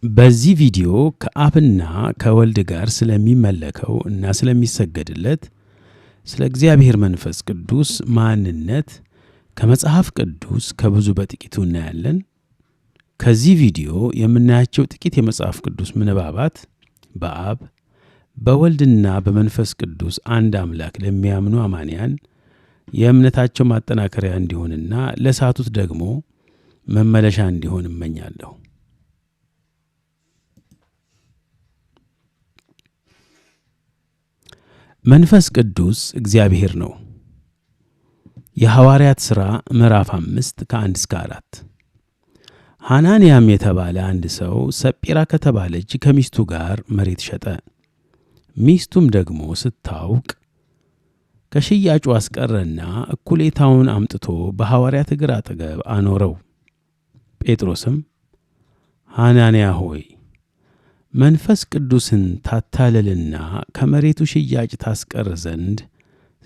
በዚህ ቪዲዮ ከአብና ከወልድ ጋር ስለሚመለከው እና ስለሚሰገድለት ስለ እግዚአብሔር መንፈስ ቅዱስ ማንነት ከመጽሐፍ ቅዱስ ከብዙ በጥቂቱ እናያለን። ከዚህ ቪዲዮ የምናያቸው ጥቂት የመጽሐፍ ቅዱስ ምንባባት በአብ በወልድና በመንፈስ ቅዱስ አንድ አምላክ ለሚያምኑ አማንያን የእምነታቸው ማጠናከሪያ እንዲሆንና ለሳቱት ደግሞ መመለሻ እንዲሆን እመኛለሁ። መንፈስ ቅዱስ እግዚአብሔር ነው። የሐዋርያት ሥራ ምዕራፍ 5 ከ1 እስከ 4። ሐናንያም የተባለ አንድ ሰው ሰጲራ ከተባለች ከሚስቱ ጋር መሬት ሸጠ። ሚስቱም ደግሞ ስታውቅ ከሽያጩ አስቀረና እኩሌታውን አምጥቶ በሐዋርያት እግር አጠገብ አኖረው። ጴጥሮስም ሐናንያ ሆይ መንፈስ ቅዱስን ታታለልና ከመሬቱ ሽያጭ ታስቀር ዘንድ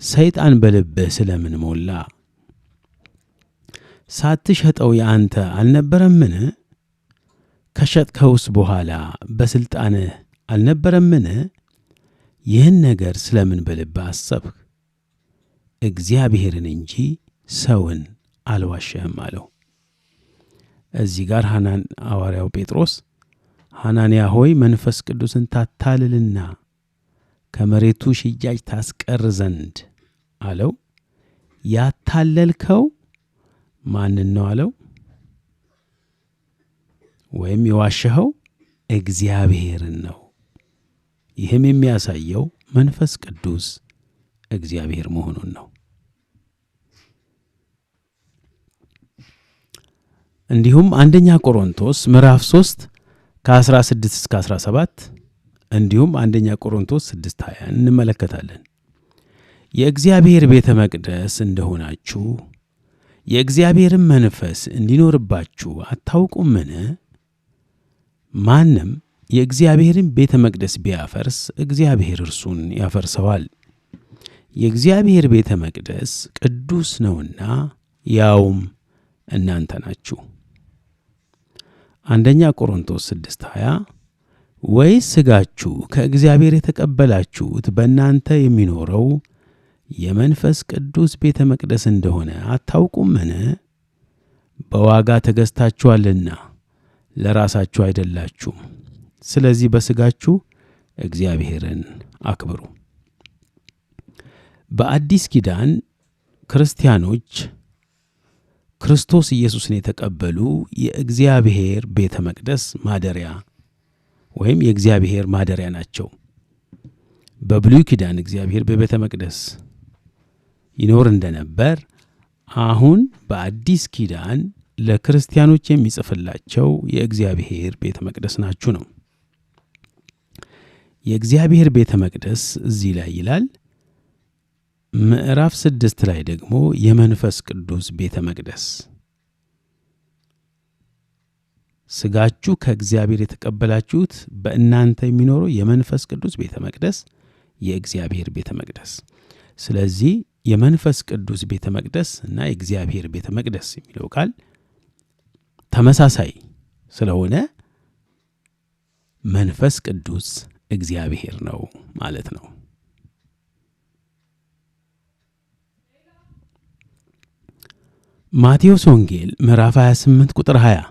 ሰይጣን በልብህ ስለምን ሞላ? ሳትሸጠው የአንተ አልነበረምን? ከሸጥከውስ በኋላ በሥልጣንህ አልነበረምን? ይህን ነገር ስለምን በልብህ አሰብህ? እግዚአብሔርን እንጂ ሰውን አልዋሸህም አለው። እዚህ ጋር ሐዋርያው ጴጥሮስ ሐናንያ ሆይ መንፈስ ቅዱስን ታታልልና ከመሬቱ ሽያጭ ታስቀር ዘንድ አለው። ያታለልከው ማንን ነው አለው? ወይም የዋሸኸው እግዚአብሔርን ነው። ይህም የሚያሳየው መንፈስ ቅዱስ እግዚአብሔር መሆኑን ነው። እንዲሁም አንደኛ ቆሮንቶስ ምዕራፍ 3 ከ16 እስከ 17 እንዲሁም አንደኛ ቆሮንቶስ 6:20 እንመለከታለን። የእግዚአብሔር ቤተ መቅደስ እንደሆናችሁ የእግዚአብሔርን መንፈስ እንዲኖርባችሁ አታውቁምን? ማንም የእግዚአብሔርን ቤተ መቅደስ ቢያፈርስ እግዚአብሔር እርሱን ያፈርሰዋል። የእግዚአብሔር ቤተ መቅደስ ቅዱስ ነውና ያውም እናንተ ናችሁ። አንደኛ ቆሮንቶስ 6:20 ወይስ ሥጋችሁ ከእግዚአብሔር የተቀበላችሁት በእናንተ የሚኖረው የመንፈስ ቅዱስ ቤተ መቅደስ እንደሆነ አታውቁምን? በዋጋ ተገዝታችኋልና ለራሳችሁ አይደላችሁም። ስለዚህ በሥጋችሁ እግዚአብሔርን አክብሩ። በአዲስ ኪዳን ክርስቲያኖች ክርስቶስ ኢየሱስን የተቀበሉ የእግዚአብሔር ቤተ መቅደስ ማደሪያ ወይም የእግዚአብሔር ማደሪያ ናቸው። በብሉይ ኪዳን እግዚአብሔር በቤተ መቅደስ ይኖር እንደነበር አሁን በአዲስ ኪዳን ለክርስቲያኖች የሚጽፍላቸው የእግዚአብሔር ቤተ መቅደስ ናችሁ ነው። የእግዚአብሔር ቤተ መቅደስ እዚህ ላይ ይላል። ምዕራፍ 6 ላይ ደግሞ የመንፈስ ቅዱስ ቤተ መቅደስ። ሥጋችሁ ከእግዚአብሔር የተቀበላችሁት በእናንተ የሚኖረው የመንፈስ ቅዱስ ቤተ መቅደስ የእግዚአብሔር ቤተ መቅደስ። ስለዚህ የመንፈስ ቅዱስ ቤተ መቅደስ እና የእግዚአብሔር ቤተ መቅደስ የሚለው ቃል ተመሳሳይ ስለሆነ መንፈስ ቅዱስ እግዚአብሔር ነው ማለት ነው። ማቴዎስ ወንጌል ምዕራፍ 28 ቁጥር 20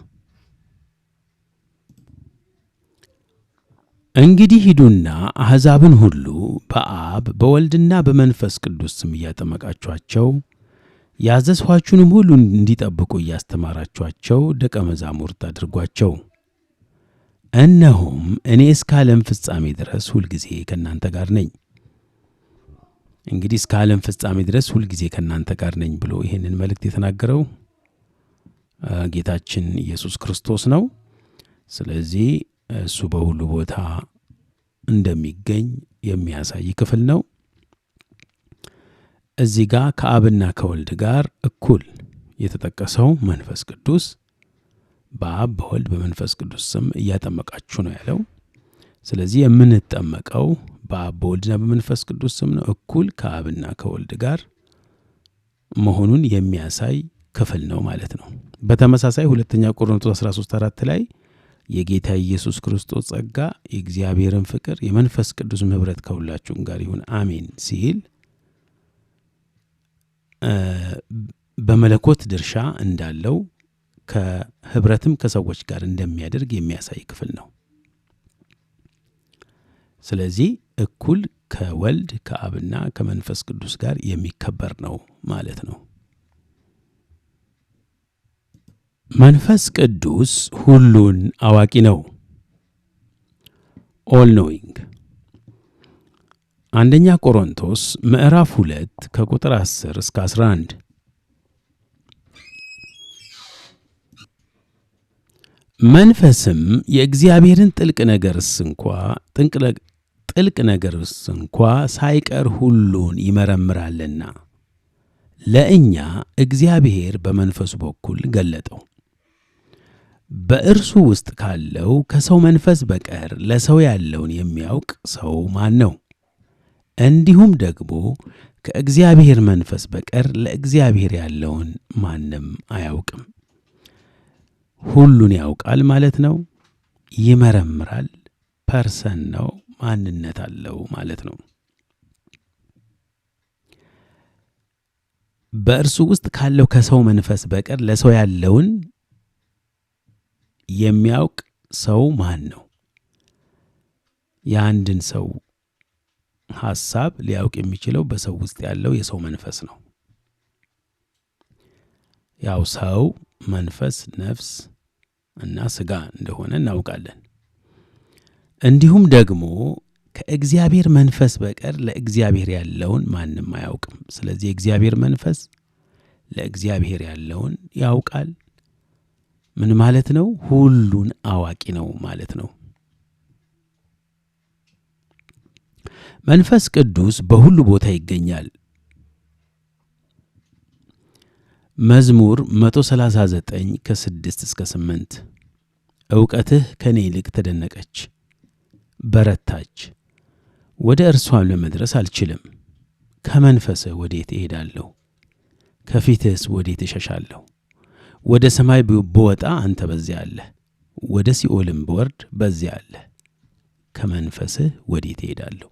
እንግዲህ ሂዱና አሕዛብን ሁሉ በአብ በወልድና በመንፈስ ቅዱስ ስም እያጠመቃችኋቸው ያዘዝኋችሁንም ሁሉ እንዲጠብቁ እያስተማራችኋቸው ደቀ መዛሙርት አድርጓቸው። እነሆም እኔ እስከ ዓለም ፍጻሜ ድረስ ሁልጊዜ ከእናንተ ጋር ነኝ። እንግዲህ እስከ ዓለም ፍጻሜ ድረስ ሁልጊዜ ከእናንተ ጋር ነኝ ብሎ ይህንን መልእክት የተናገረው ጌታችን ኢየሱስ ክርስቶስ ነው። ስለዚህ እሱ በሁሉ ቦታ እንደሚገኝ የሚያሳይ ክፍል ነው። እዚህ ጋር ከአብና ከወልድ ጋር እኩል የተጠቀሰው መንፈስ ቅዱስ በአብ በወልድ በመንፈስ ቅዱስ ስም እያጠመቃችሁ ነው ያለው። ስለዚህ የምንጠመቀው በአብ በወልድና በመንፈስ ቅዱስ ስም ነው። እኩል ከአብና ከወልድ ጋር መሆኑን የሚያሳይ ክፍል ነው ማለት ነው። በተመሳሳይ ሁለተኛ ቆሮንቶስ 13:4 ላይ የጌታ ኢየሱስ ክርስቶስ ጸጋ፣ የእግዚአብሔርን ፍቅር፣ የመንፈስ ቅዱስ ኅብረት ከሁላችሁም ጋር ይሁን አሜን ሲል በመለኮት ድርሻ እንዳለው ከኅብረትም ከሰዎች ጋር እንደሚያደርግ የሚያሳይ ክፍል ነው። ስለዚህ እኩል ከወልድ ከአብና ከመንፈስ ቅዱስ ጋር የሚከበር ነው ማለት ነው። መንፈስ ቅዱስ ሁሉን አዋቂ ነው። ኦል ኖዊንግ። አንደኛ ቆሮንቶስ ምዕራፍ 2 ከቁጥር 10 እስከ 11 መንፈስም የእግዚአብሔርን ጥልቅ ነገርስ እንኳ ሳይቀር ሁሉን ይመረምራልና ለእኛ እግዚአብሔር በመንፈሱ በኩል ገለጠው። በእርሱ ውስጥ ካለው ከሰው መንፈስ በቀር ለሰው ያለውን የሚያውቅ ሰው ማን ነው? እንዲሁም ደግሞ ከእግዚአብሔር መንፈስ በቀር ለእግዚአብሔር ያለውን ማንም አያውቅም። ሁሉን ያውቃል ማለት ነው። ይመረምራል፣ ፐርሰን ነው፣ ማንነት አለው ማለት ነው። በእርሱ ውስጥ ካለው ከሰው መንፈስ በቀር ለሰው ያለውን የሚያውቅ ሰው ማን ነው? የአንድን ሰው ሐሳብ ሊያውቅ የሚችለው በሰው ውስጥ ያለው የሰው መንፈስ ነው። ያው ሰው መንፈስ፣ ነፍስ እና ሥጋ እንደሆነ እናውቃለን። እንዲሁም ደግሞ ከእግዚአብሔር መንፈስ በቀር ለእግዚአብሔር ያለውን ማንም አያውቅም። ስለዚህ የእግዚአብሔር መንፈስ ለእግዚአብሔር ያለውን ያውቃል። ምን ማለት ነው? ሁሉን አዋቂ ነው ማለት ነው። መንፈስ ቅዱስ በሁሉ ቦታ ይገኛል። መዝሙር 139 ከ6 እስከ 8 ዕውቀትህ ከኔ ይልቅ ተደነቀች፣ በረታች፣ ወደ እርሷም ለመድረስ አልችልም። ከመንፈስህ ወዴት እሄዳለሁ? ከፊትህስ ወዴት እሸሻለሁ? ወደ ሰማይ ብወጣ አንተ በዚያ አለ፣ ወደ ሲኦልም ብወርድ በዚያ አለ። ከመንፈስህ ወዴት እሄዳለሁ?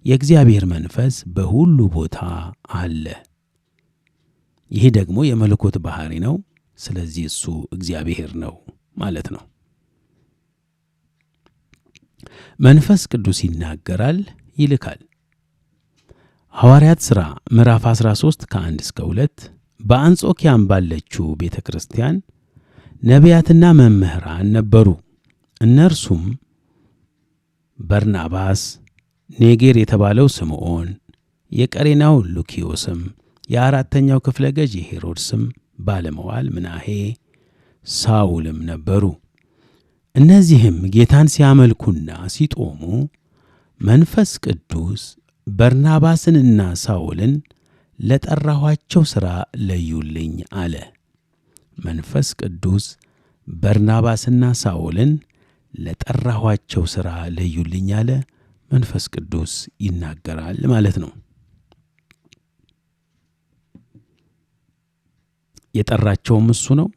የእግዚአብሔር መንፈስ በሁሉ ቦታ አለ። ይሄ ደግሞ የመለኮት ባህሪ ነው። ስለዚህ እሱ እግዚአብሔር ነው ማለት ነው። መንፈስ ቅዱስ ይናገራል፣ ይልካል። ሐዋርያት ሥራ ምዕራፍ 13 ከ1 እስከ 2 በአንጾኪያም ባለችው ቤተ ክርስቲያን ነቢያትና መምህራን ነበሩ። እነርሱም በርናባስ፣ ኔጌር የተባለው ስምዖን፣ የቀሬናው ሉኪዮስም፣ የአራተኛው ክፍለ ገዥ ሄሮድስም ባለመዋል ምናሄ፣ ሳውልም ነበሩ። እነዚህም ጌታን ሲያመልኩና ሲጦሙ መንፈስ ቅዱስ በርናባስንና ሳውልን ለጠራኋቸው ሥራ ለዩልኝ አለ። መንፈስ ቅዱስ በርናባስና ሳውልን ለጠራኋቸው ሥራ ለዩልኝ አለ። መንፈስ ቅዱስ ይናገራል ማለት ነው። የጠራቸውም እሱ ነው።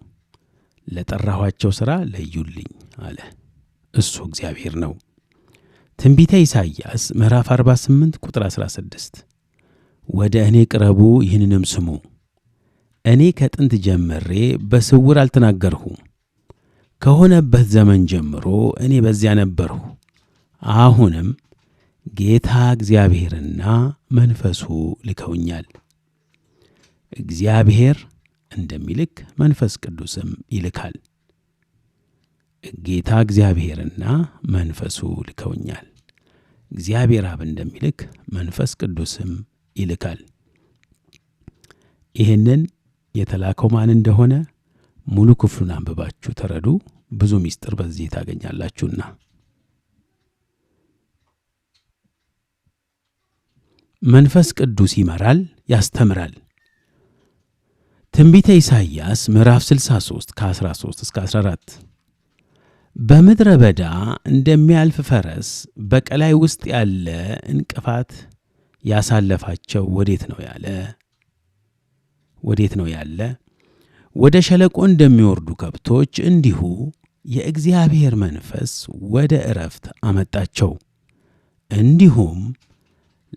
ለጠራኋቸው ሥራ ለዩልኝ አለ። እሱ እግዚአብሔር ነው። ትንቢተ ኢሳይያስ ምዕራፍ 48 ቁጥር 16 ወደ እኔ ቅረቡ፣ ይህንንም ስሙ። እኔ ከጥንት ጀምሬ በስውር አልተናገርሁም። ከሆነበት ዘመን ጀምሮ እኔ በዚያ ነበርሁ። አሁንም ጌታ እግዚአብሔርና መንፈሱ ልከውኛል። እግዚአብሔር እንደሚልክ መንፈስ ቅዱስም ይልካል። ጌታ እግዚአብሔርና መንፈሱ ልከውኛል። እግዚአብሔር አብ እንደሚልክ መንፈስ ቅዱስም ይልካል። ይህንን የተላከው ማን እንደሆነ ሙሉ ክፍሉን አንብባችሁ ተረዱ። ብዙ ምስጢር በዚህ ታገኛላችሁና። መንፈስ ቅዱስ ይመራል፣ ያስተምራል። ትንቢተ ኢሳይያስ ምዕራፍ 63 ከ13 እስከ 14 በምድረ በዳ እንደሚያልፍ ፈረስ በቀላይ ውስጥ ያለ እንቅፋት ያሳለፋቸው ወዴት ነው ያለ? ወደ ሸለቆ እንደሚወርዱ ከብቶች እንዲሁ የእግዚአብሔር መንፈስ ወደ ዕረፍት አመጣቸው። እንዲሁም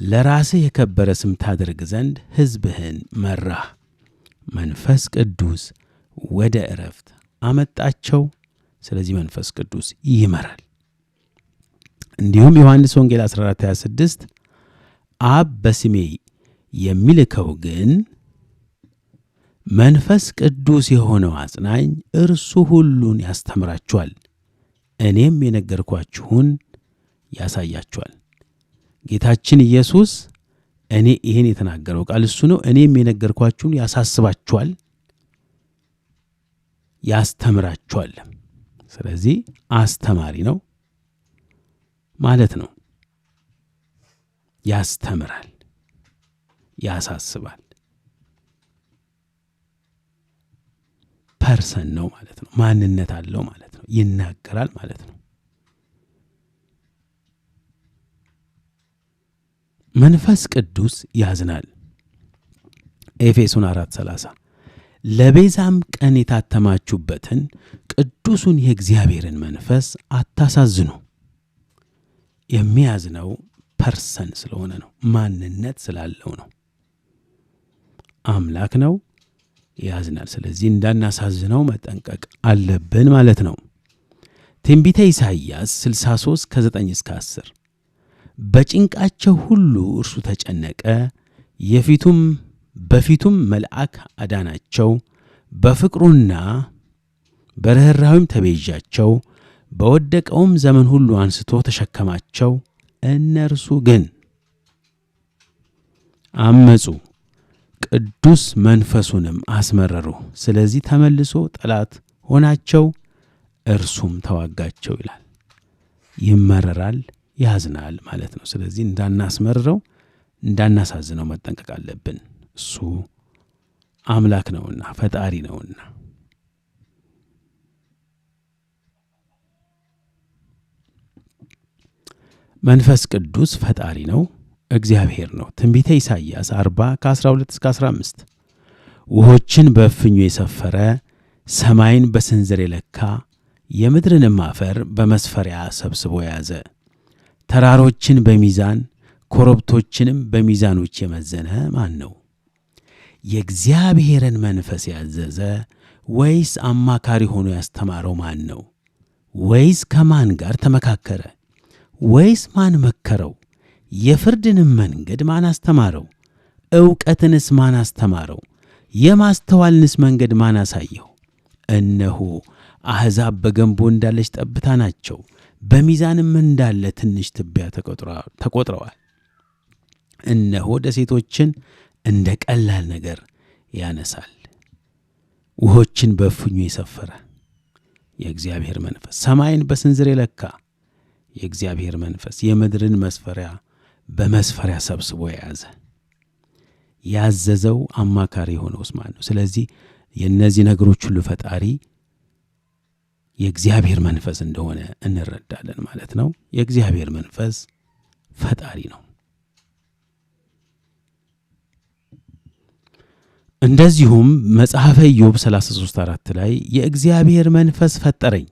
ለራስህ የከበረ ስም ታደርግ ዘንድ ሕዝብህን መራህ። መንፈስ ቅዱስ ወደ ዕረፍት አመጣቸው። ስለዚህ መንፈስ ቅዱስ ይመራል። እንዲሁም ዮሐንስ ወንጌል 14:26 አብ በስሜ የሚልከው ግን መንፈስ ቅዱስ የሆነው አጽናኝ እርሱ ሁሉን ያስተምራችኋል፣ እኔም የነገርኳችሁን ያሳያችኋል። ጌታችን ኢየሱስ ይህን የተናገረው ቃል እሱ ነው። እኔም የነገርኳችሁን ያሳስባችኋል፣ ያስተምራችኋል። ስለዚህ አስተማሪ ነው ማለት ነው። ያስተምራል፣ ያሳስባል። ፐርሰን ነው ማለት ነው። ማንነት አለው ማለት ነው። ይናገራል ማለት ነው። መንፈስ ቅዱስ ያዝናል። ኤፌሶን 4:30 ለቤዛም ቀን የታተማችሁበትን ቅዱሱን የእግዚአብሔርን መንፈስ አታሳዝኑ። የሚያዝነው ፐርሰን ስለሆነ ነው። ማንነት ስላለው ነው። አምላክ ነው፣ ያዝናል። ስለዚህ እንዳናሳዝነው መጠንቀቅ አለብን ማለት ነው። ትንቢተ ኢሳይያስ 63:9-10 በጭንቃቸው ሁሉ እርሱ ተጨነቀ፣ በፊቱም መልአክ አዳናቸው፣ በፍቅሩና በርኅራኄውም ተቤዣቸው፣ በወደቀውም ዘመን ሁሉ አንስቶ ተሸከማቸው። እነርሱ ግን አመፁ፣ ቅዱስ መንፈሱንም አስመረሩ። ስለዚህ ተመልሶ ጠላት ሆናቸው፣ እርሱም ተዋጋቸው ይላል። ይመረራል፣ ያዝናል ማለት ነው። ስለዚህ እንዳናስመርረው እንዳናሳዝነው መጠንቀቅ አለብን። እሱ አምላክ ነውና ፈጣሪ ነውና። መንፈስ ቅዱስ ፈጣሪ ነው፣ እግዚአብሔር ነው። ትንቢተ ኢሳይያስ 40:12-15 ውሆችን በእፍኙ የሰፈረ፣ ሰማይን በስንዝር የለካ፣ የምድርንም አፈር በመስፈሪያ ሰብስቦ የያዘ፣ ተራሮችን በሚዛን ኮረብቶችንም በሚዛኖች የመዘነ ማን ነው? የእግዚአብሔርን መንፈስ ያዘዘ ወይስ አማካሪ ሆኖ ያስተማረው ማን ነው? ወይስ ከማን ጋር ተመካከረ? ወይስ ማን መከረው? የፍርድንም መንገድ ማን አስተማረው? ዕውቀትንስ ማን አስተማረው? የማስተዋልንስ መንገድ ማን አሳየው? እነሆ አሕዛብ በገንቦ እንዳለች ጠብታ ናቸው፣ በሚዛንም እንዳለ ትንሽ ትቢያ ተቆጥረዋል። እነሆ ደሴቶችን እንደ ቀላል ነገር ያነሳል። ውሆችን በእፍኙ የሰፈረ የእግዚአብሔር መንፈስ፣ ሰማይን በስንዝር የለካ የእግዚአብሔር መንፈስ፣ የምድርን መስፈሪያ በመስፈሪያ ሰብስቦ የያዘ፣ ያዘዘው አማካሪ የሆነውስ ማን ነው? ስለዚህ የእነዚህ ነገሮች ሁሉ ፈጣሪ የእግዚአብሔር መንፈስ እንደሆነ እንረዳለን ማለት ነው። የእግዚአብሔር መንፈስ ፈጣሪ ነው። እንደዚሁም መጽሐፈ ኢዮብ 33:4 ላይ የእግዚአብሔር መንፈስ ፈጠረኝ፣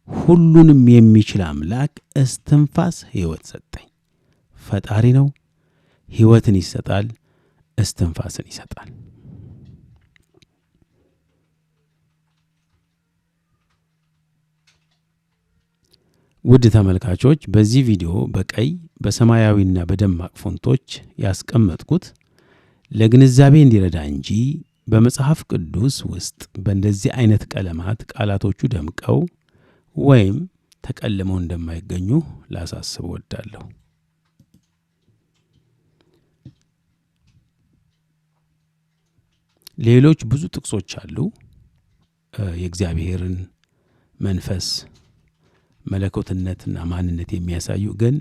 ሁሉንም የሚችል አምላክ እስትንፋስ ሕይወት ሰጠኝ። ፈጣሪ ነው፣ ሕይወትን ይሰጣል፣ እስትንፋስን ይሰጣል። ውድ ተመልካቾች በዚህ ቪዲዮ በቀይ በሰማያዊና በደማቅ ፎንቶች ያስቀመጥኩት ለግንዛቤ እንዲረዳ እንጂ በመጽሐፍ ቅዱስ ውስጥ በእንደዚህ አይነት ቀለማት ቃላቶቹ ደምቀው ወይም ተቀልመው እንደማይገኙ ላሳስብ እወዳለሁ። ሌሎች ብዙ ጥቅሶች አሉ የእግዚአብሔርን መንፈስ መለኮትነትና ማንነት የሚያሳዩ፣ ግን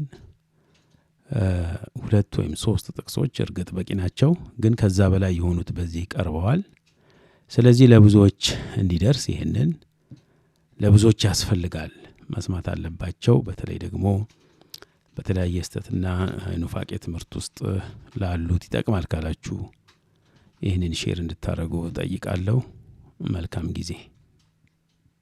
2 ወይም 3 ጥቅሶች እርግጥ በቂ ናቸው፣ ግን ከዛ በላይ የሆኑት በዚህ ቀርበዋል። ስለዚህ ለብዙዎች እንዲደርስ ይህንን ለብዙዎች ያስፈልጋል፣ መስማት አለባቸው። በተለይ ደግሞ በተለያየ ስህተትና ኑፋቄ ትምህርት ውስጥ ላሉት ይጠቅማል ካላችሁ ይህንን ሼር እንድታደርጉ ጠይቃለሁ። መልካም ጊዜ።